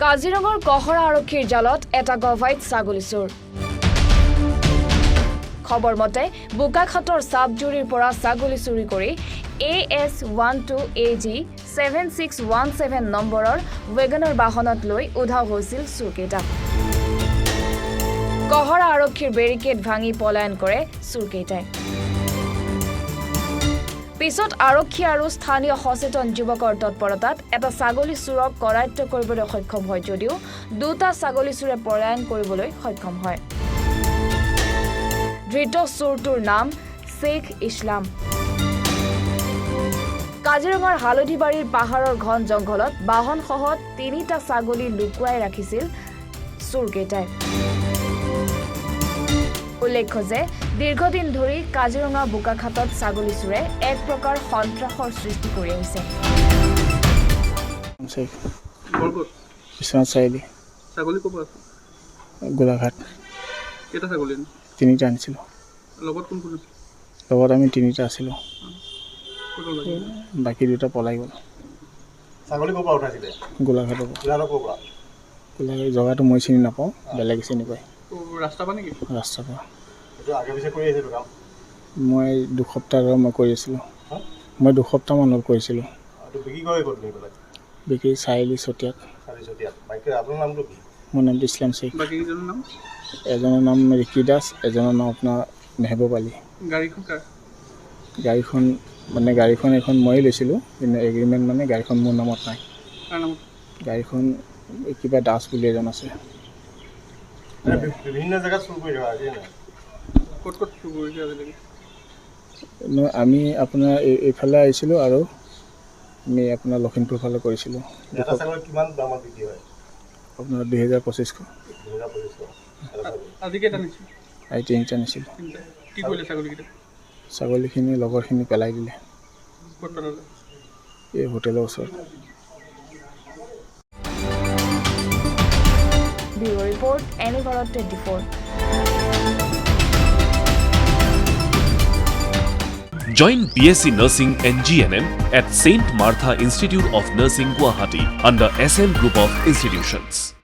কাজিৰঙাৰ কহৰা আৰক্ষীৰ জালত এটা গভাইত ছাগলী চোৰ খবৰ মতে বোকাখাটৰ সাবজুৰিৰ পৰা ছাগলী চুৰি কৰি AS12AG 7617 নম্বৰৰ ৱেগনৰ বাহনত লৈ উধাও হৈছিল চোৰকেইটা কহৰা আৰক্ষীৰ বেৰিকেড ভাঙি পলায়ন কৰে চোৰকেইটাই পিছত আৰক্ষী আৰু স্থানীয় সচেতন যুৱকৰ তৎপৰতাত এটা ছাগলী চোৰক কৰায়ত্ব কৰিবলৈ সক্ষম হয় যদিও দুটা ছাগলী চোৰে পলায়ন কৰিবলৈ সক্ষম হয় ধৃত চোৰটোৰ নাম শেখ ইছলাম কাজিৰঙাৰ হালধিবাৰীৰ পাহাৰৰ ঘন জংঘলত বাহনসহ তিনিটা ছাগলী লুকুৱাই ৰাখিছিল চোৰকেইটাই উল্লেখ্য যে দীৰ্ঘদিন ধৰি কাজিৰঙা বোকাখাটত ছাগলী চোৰে এক প্ৰকাৰ সন্ত্ৰাসৰ সৃষ্টি কৰি আহিছে গোলাঘাট তিনিটা আনিছিলোঁ লগত আমি তিনিটা আছিলোঁ বাকী দুটা পলাই গ'ল গোলাঘাটৰ পৰা গোলাঘাট জেগাটো মই চিনি নাপাওঁ বেলেগে চিনি পায় ৰাস্তাৰ পৰা মই দুসপ্তাহ মই কৰি আছিলোঁ মই দুসপ্তাহমান হ'ল কৰিছিলোঁ বিক্ৰী চাৰিআলি চতিয়াত মোৰ নামটো ইছলাম শেখ এজনৰ নাম ৰিকি দাস এজনৰ নাম আপোনাৰ মেহবুব আলী গাড়ীখন এখন ময়ে লৈছিলোঁ কিন্তু এগ্ৰিমেণ্ট মানে গাড়ীখন মোৰ নামত নাই গাড়ীখন কিবা দাস বুলি এজন আছে বিভিন্ন জেগাত চুৰ কৰি থকা আছে আমি আপোনাৰ এইফালে আহিছিলোঁ আৰু আমি আপোনাৰ লখিমপুৰ ফালে কৰিছিলোঁ কিমান দামত বিক্ৰী হয় আপোনাৰ 2500 আজি তিনিটা নিছিলোঁ ছাগলীখিনি লগৰখিনি পেলাই দিলে এই হোটেলৰ ওচৰত bureau report এনিভাৰত 24 Join BSc Nursing and GNM at St. Martha Institute of Nursing, Guwahati under SM Group of Institutions.